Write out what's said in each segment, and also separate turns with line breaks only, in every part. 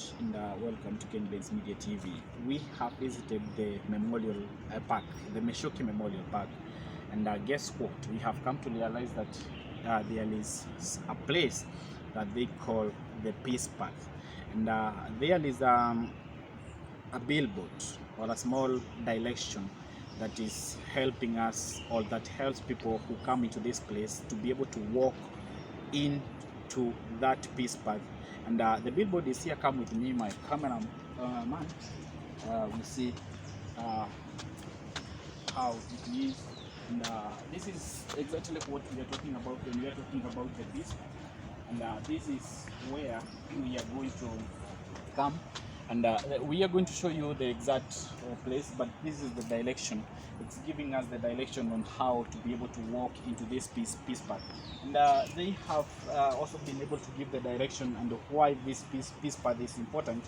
much, and welcome to Kenben's Media TV. We have visited the memorial park, the Michuki Memorial Park, and guess what? We have come to realize that there is a place that they call the Peace Path, and there is a billboard or a small direction that is helping us, or that helps people who come into this place to be able to walk into that peace path. And the billboard is here. Come with me, my camera man. We see how it is, and this is exactly what we are talking about when we are talking about the peace path. And this is where we are going to come, and we are going to show you the exact place, but this is the direction. It's giving us the direction on how to be able to walk into this peace path. And they have also been able to give the direction and why this peace path is important.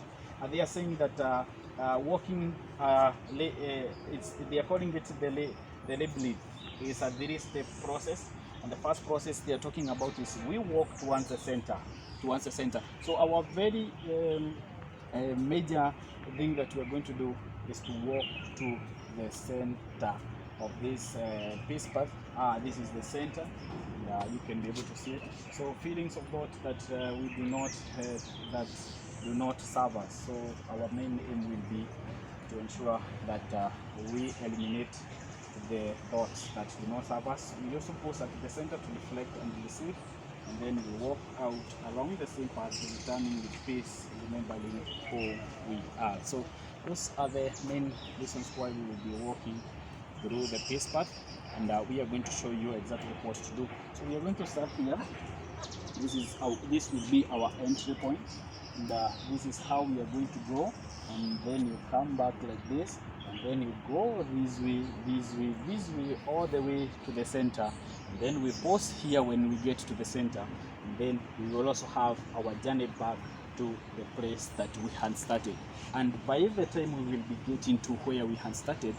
They are saying that walking, they are calling it the labeling, is a 3-step process. And the first process they are talking about is we walk towards the center, So our very major thing that we are going to do is to walk to the center of this peace path. This is the center. You can be able to see it. So feelings of thought that we do not that do not serve us. So our main aim will be to ensure that we eliminate the thoughts that do not serve us. We also pause at the center to reflect and receive, and then we walk out along the same path, returning with peace, remembering who we are. So those are the main reasons why we will be walking through the peace path, and we are going to show you exactly what to do. So we are going to start here. This will be our entry point, and this is how we are going to go. And then you come back like this, and then you go this way, all the way to the center. And then we pause here when we get to the center, and then we will also have our journey back to the place that we had started. And by the time we will be getting to where we had started,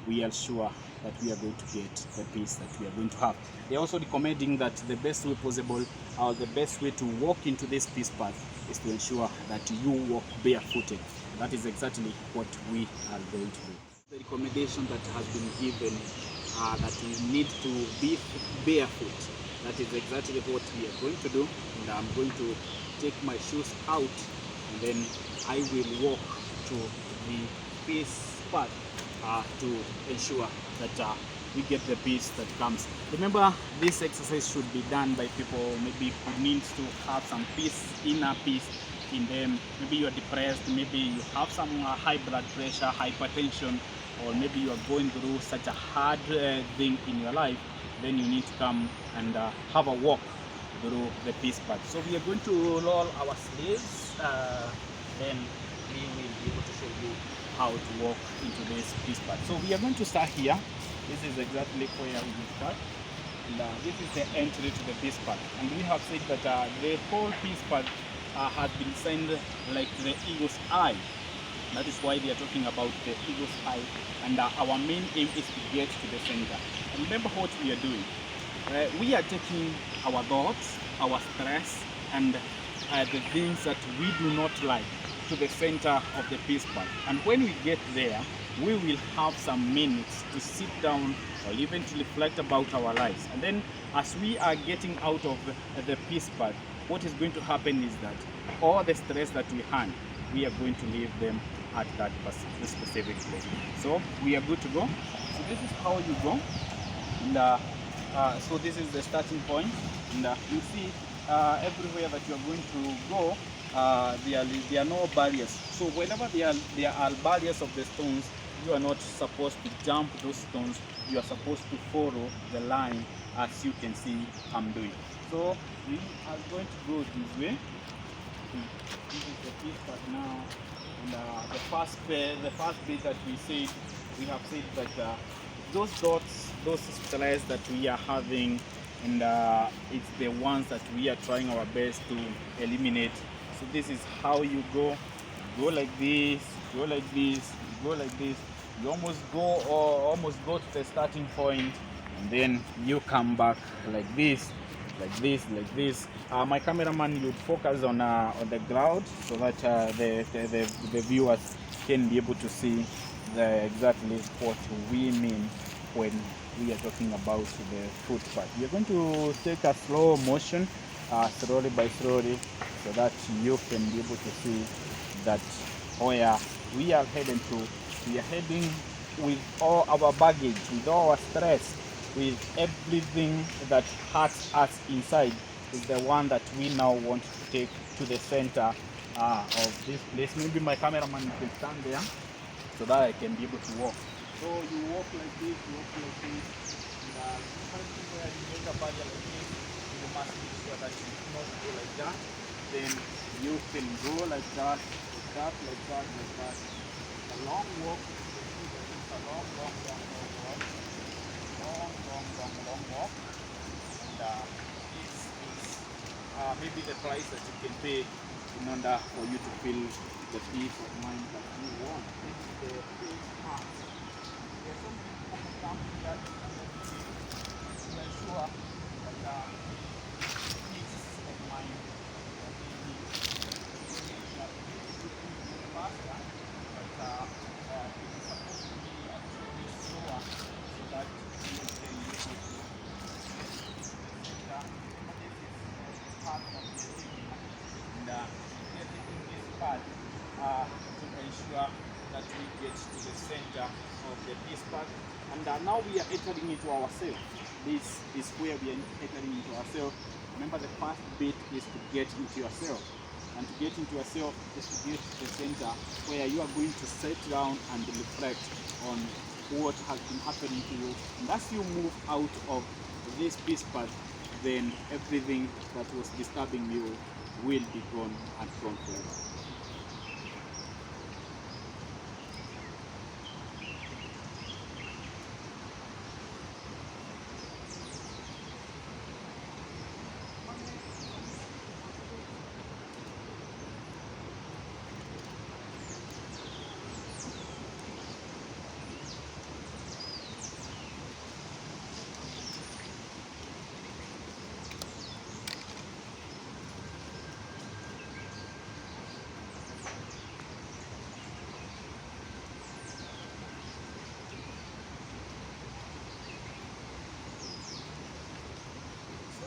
we are sure that we are going to get the peace that we are going to have. They are also recommending that the best way possible, or the best way to walk into this peace path, is to ensure that you walk barefooted. That is exactly what we are going to do. The recommendation that has been given that we need to be barefoot. That is exactly what we are going to do. And I'm going to take my shoes out, and then I will walk to the peace path to ensure that we get the peace that comes. Remember, this exercise should be done by people maybe who needs to have some peace, inner peace in them. Maybe you are depressed, maybe you have some high blood pressure, hypertension, or maybe you are going through such a hard thing in your life. Then you need to come and have a walk through the peace path. So we are going to roll our sleeves, then we will be able to show you how to walk into this peace path. So we are going to start here. This is exactly where we will start. And this is the entry to the peace path. And we have said that the whole peace path has been designed like the eagle's eye. That is why they are talking about the eagle's eye. And our main aim is to get to the center. And remember what we are doing. We are taking our thoughts, our stress, and the things that we do not like to the center of the peace path. And when we get there, we will have some minutes to sit down or even to reflect about our lives. And then as we are getting out of the peace path, what is going to happen is that all the stress that we had, we are going to leave them at that specific place. So we are good to go. So this is how you go. And so this is the starting point. And you see everywhere that you are going to go, there are no barriers. So whenever there are barriers of the stones, you are not supposed to jump those stones. You are supposed to follow the line, as you can see I'm doing. So we are going to go this way. This is the peace path now. And the first bit that we have said that those dots, those stress that we are having, and it's the ones that we are trying our best to eliminate. So this is how you go like this, go like this, go like this. You almost go to the starting point, and then you come back like this, like this, like this. My cameraman would focus on the ground so that the viewers can be able to see exactly what we mean when we are talking about the footpath. We are going to take a slow motion, slowly by slowly, so that you can be able to see that where we are heading to. We are heading with all our baggage, with all our stress, with everything that hurts us inside, is the one that we now want to take to the center of this place. Maybe my cameraman can stand there so that I can be able to walk. So you walk like this, you walk like this, and sometimes where you make a barrier like this, you must make sure that you do not go like that. Then you can go like that, like that, like that, like that. A long walk, it's a long, long, long, long walk. Long, long, long, long walk. And this is maybe the price that you can pay in order for you to feel the peace of mind that you want. This is the first part. There are some people who come here to ensure that peace of mind that they need. That is faster, but it is supposed to be actually slower so that you can be able to get to the center. And this is part of the taking. And we are taking this part to ensure that we get to the center of the peace path. And now we are entering into ourselves. This is where we are entering into ourselves. Remember, the first bit is to get into yourself. And to get into yourself is to get to the center where you are going to sit down and reflect on what has been happening to you. And as you move out of this peace path, then everything that was disturbing you will be gone and gone forever.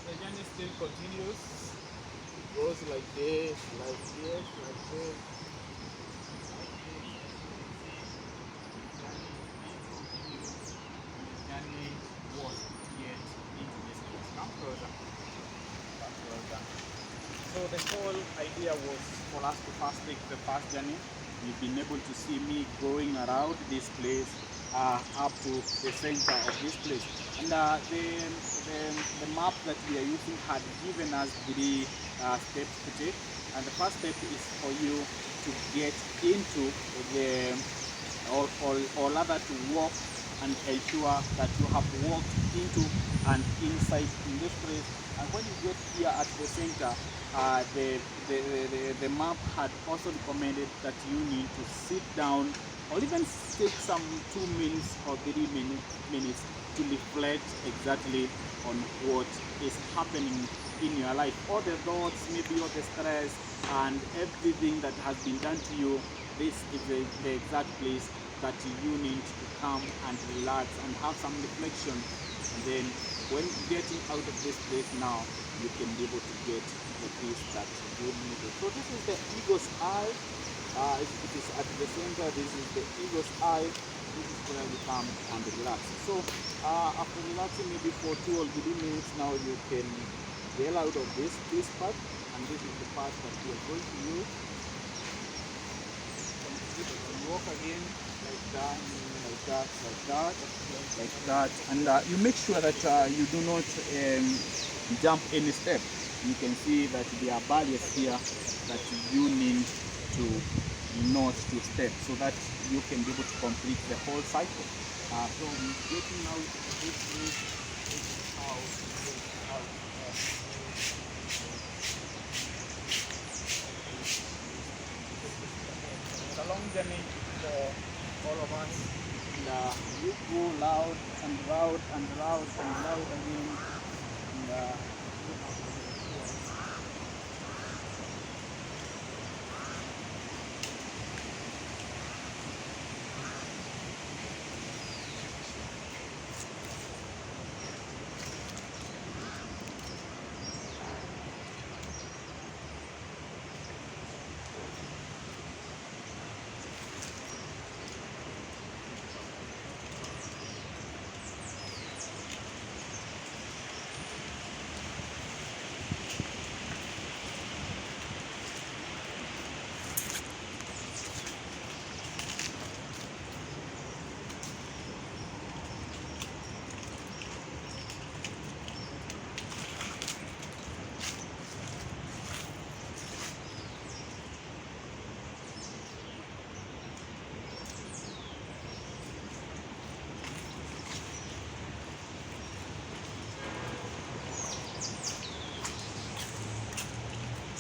The journey still continues. It goes like this, like this, like this. Journey was yet into this place. Come closer. Come closer. So the whole idea was for us to first take the first journey. You've been able to see me going around this place up to the center of this place. And the map that we are using had given us 3 steps to take. And the first step is for you to get into the, or rather to walk and ensure that you have walked into and inside in this place. And when you get here at the center, the map had also recommended that you need to sit down or even take some 2 minutes or 3 minutes to reflect exactly on what is happening in your life. All the thoughts, maybe all the stress and everything that has been done to you, this is the exact place that you need to come and relax and have some reflection. And then when getting out of this place now, you can be able to get the peace that you need. So this is the ego's eye. It is at the center. This is the ego's eye. This is where we come and relax. So after relaxing maybe for 2 or 3 minutes, now you can get out of this part, and this is the part that we are going to use. And walk again like that, like that, like that, like that, and you make sure that you do not jump any step. You can see that there are barriers here that you need to not to step so that you can be able to complete the whole cycle. So getting out of this place, it's a long journey for all of us. And you go loud and loud and loud and loud again. And you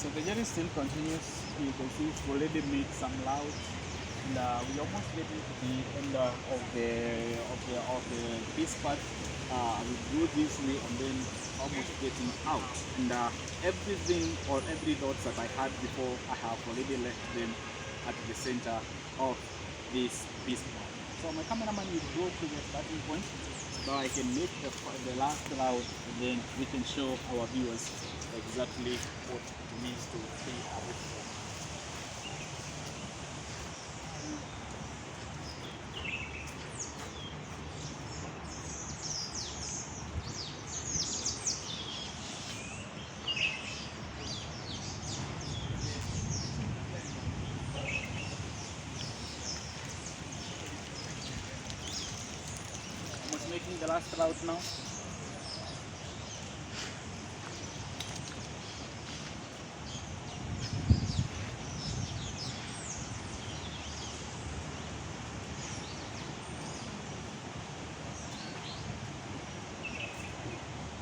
So the journey still continues. You can see it's already made some loud, and we almost getting to the end of the this part. We go this way and then almost getting out, and everything or every dots that I had before, I have already left them at the center of this piece part. So my cameraman will go to the starting point so I can make the last route, and then we can show our viewers exactly what it means to pay a visit. Almost making the last route now.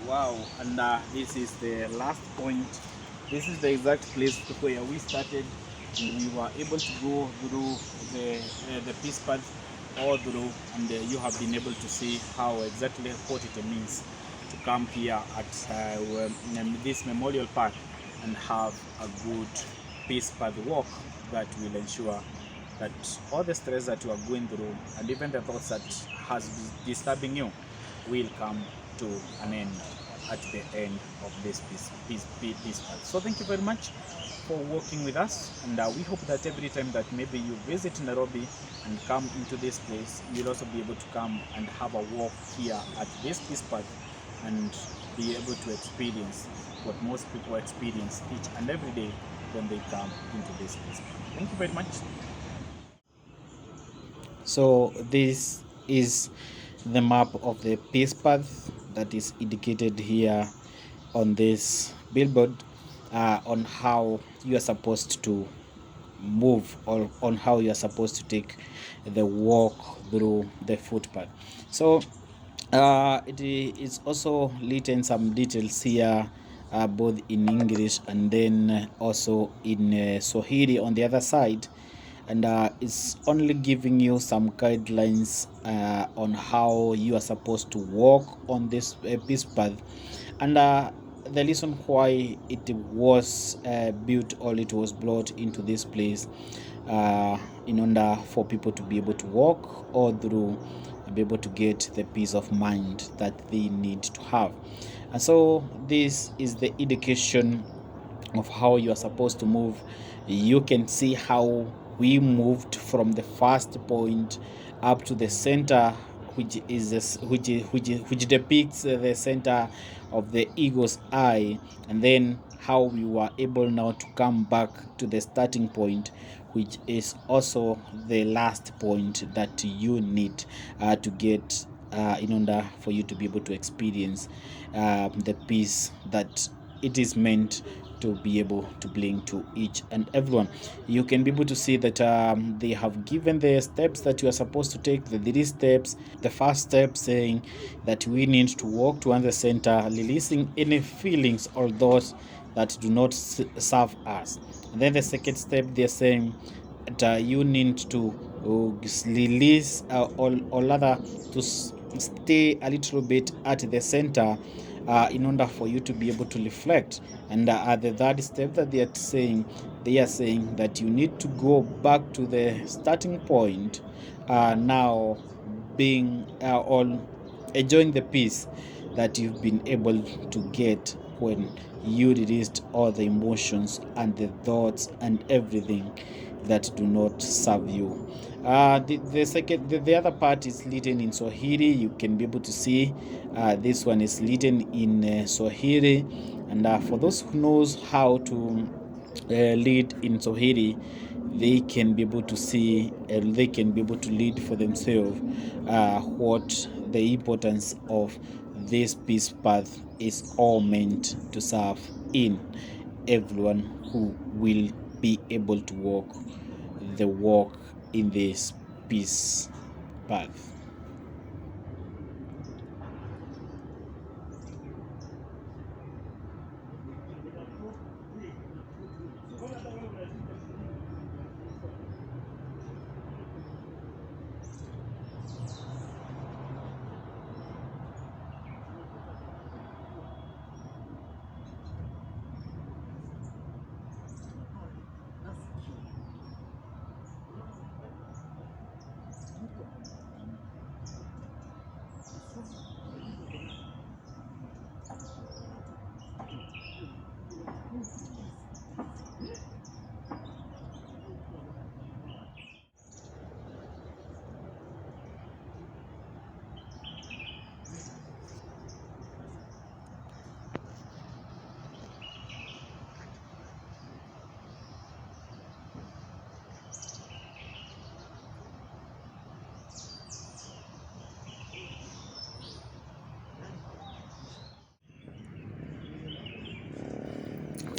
Wow, and this is the last point. This is the exact place where we started, and we were able to go through the peace path all through, and you have been able to see how exactly what it means to come here at this memorial park and have a good peace path walk that will ensure that all the stress that you are going through and even the thoughts that has been disturbing you will come to an end at the end of this peace path. So thank you very much for working with us, and we hope that every time that maybe you visit Nairobi and come into this place, you'll also be able to come and have a walk here at this peace path and be able to experience what most people experience each and every day when they come into this peace path. Thank you very much. So this is the map of the peace path that is indicated here on this billboard, on how you are supposed to move, or on how you are supposed to take the walk through the footpath. So it is also written some details here, both in English and then also in Swahili on the other side, and it's only giving you some guidelines on how you are supposed to walk on this peace path, and the reason why it was built, or it was brought into this place, in order for people to be able to walk all through and be able to get the peace of mind that they need to have. And so this is the indication of how you are supposed to move. You can see how we moved from the first point up to the center, which is this, which depicts the center of the eagle's eye, and then how we were able now to come back to the starting point, which is also the last point that you need to get in order for you to be able to experience the peace that it is meant to be able to bring to each and everyone. You can be able to see that they have given the steps that you are supposed to take, the 3 steps. The first step saying that we need to walk to the center, releasing any feelings or thoughts that do not serve us. And then the second step, they're saying that you need to release, or rather to stay a little bit at the center in order for you to be able to reflect. And at the third step that they are saying that you need to go back to the starting point, now being all enjoying the peace that you've been able to get when you released all the emotions and the thoughts and everything that do not serve you. The other part is written in Swahili. You can be able to see this one is written in Swahili, and for those who knows how to read in Swahili, they can be able to see, they can be able to lead for themselves what the importance of this peace path is all meant to serve in everyone who will be able to walk the walk in this peace path.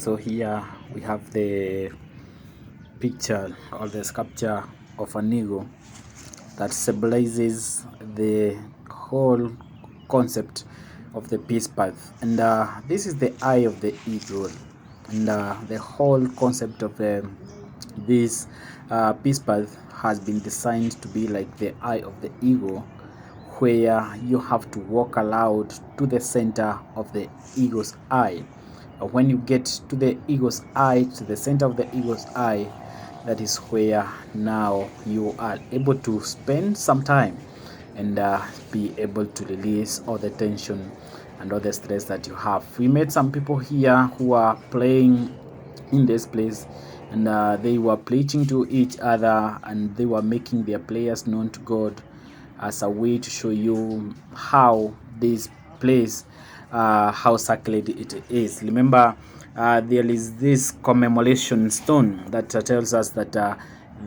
So here we have the picture or the sculpture of an eagle that symbolizes the whole concept of the peace path. And this is the eye of the eagle, and the whole concept of this peace path has been designed to be like the eye of the eagle, where you have to walk aloud to the center of the eagle's eye. When you get to the eagle's eye, to the center of the eagle's eye, that is where now you are able to spend some time and be able to release all the tension and all the stress that you have. We met some people here who are playing in this place, and they were preaching to each other, and they were making their prayers known to God as a way to show you how this place, how sacred it is. Remember, there is this commemoration stone that tells us that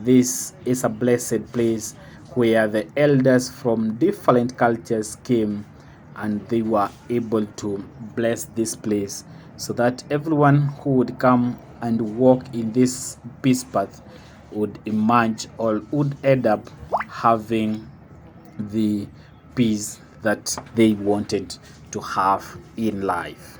this is a blessed place where the elders from different cultures came, and they were able to bless this place so that everyone who would come and walk in this peace path would emerge or would end up having the peace that they wanted to have in life.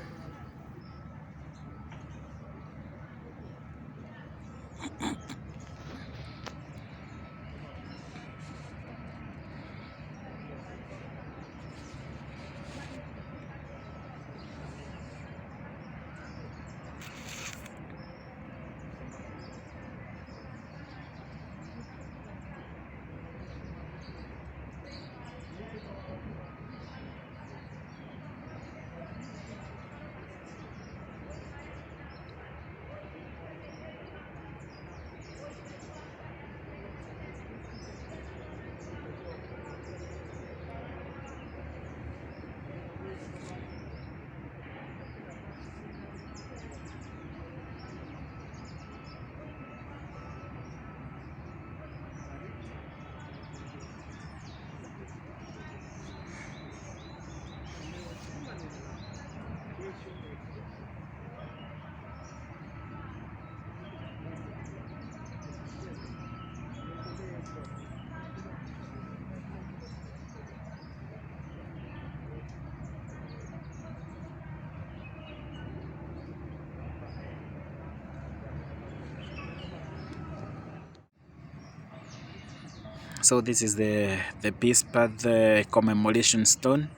So this is the peace path commemoration stone,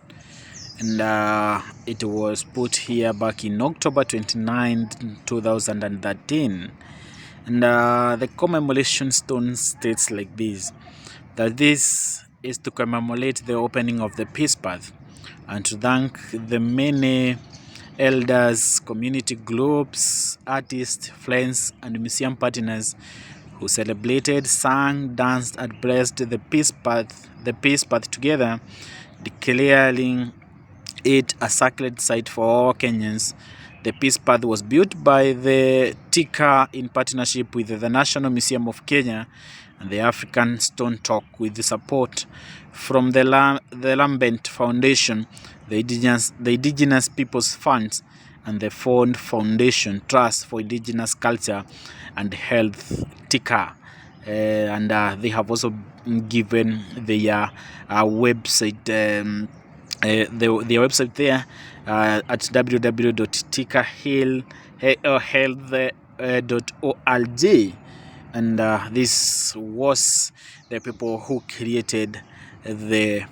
and it was put here back in October 29, 2013. And the commemoration stone states like this, that this is to commemorate the opening of the peace path and to thank the many elders, community groups, artists, friends, and museum partners who celebrated, sang, danced, and blessed the peace path together, declaring it a sacred site for all Kenyans. The peace path was built by the TICA in partnership with the National Museum of Kenya and the African Stone Talk, with the support from the Lambent Foundation, the Indigenous Peoples Funds, and the Ford Foundation Trust for Indigenous Culture and Health, TICA. And they have also given their website, their website there at www.ticahealth.org. And this was the people who created the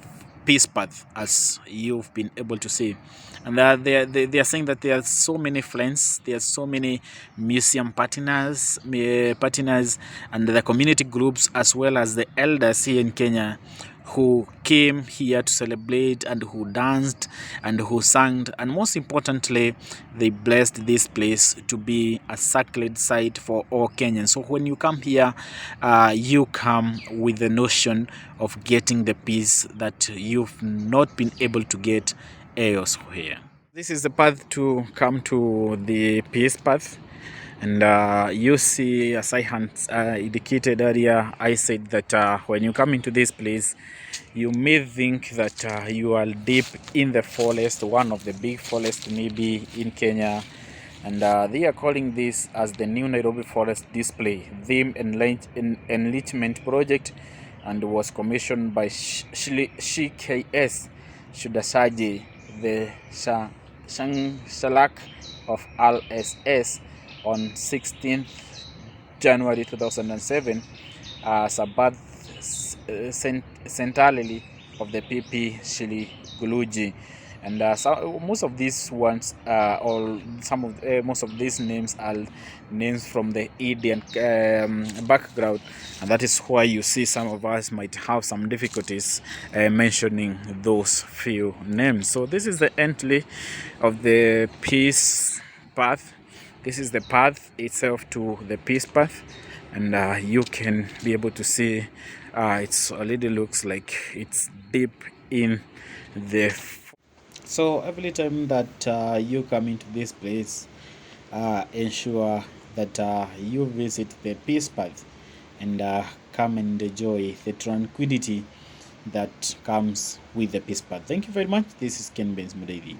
peace path, as you've been able to see. And they are saying that there are so many friends, there are so many museum partners, and the community groups, as well as the elders here in Kenya, who came here to celebrate, and who danced, and who sang, and most importantly, they blessed this place to be a sacred site for all Kenyans. So when you come here, you come with the notion of getting the peace that you've not been able to get elsewhere. This is the path to come to the peace path. And you see, as I had indicated earlier, I said that when you come into this place, you may think that you are deep in the forest, one of the big forests maybe in Kenya. and they are calling this as the new Nairobi Forest Display Theme Enrichment Project, and was commissioned by SHKS Shudasaji, the Shalak of RSS, on 16th January 2007, as a birth centenary of the PP Shili Guluji. And most of these ones, or some of most of these names are names from the Indian background, and that is why you see some of us might have some difficulties mentioning those few names. So this is the entry of the peace path. This is the path itself to the peace path, and you can be able to see it's already looks like it's deep in the. So every time that you come into this place, ensure that you visit the peace path, and come and enjoy the tranquility that comes with the peace path. Thank you very much. This is Ken Benz Mudaidi.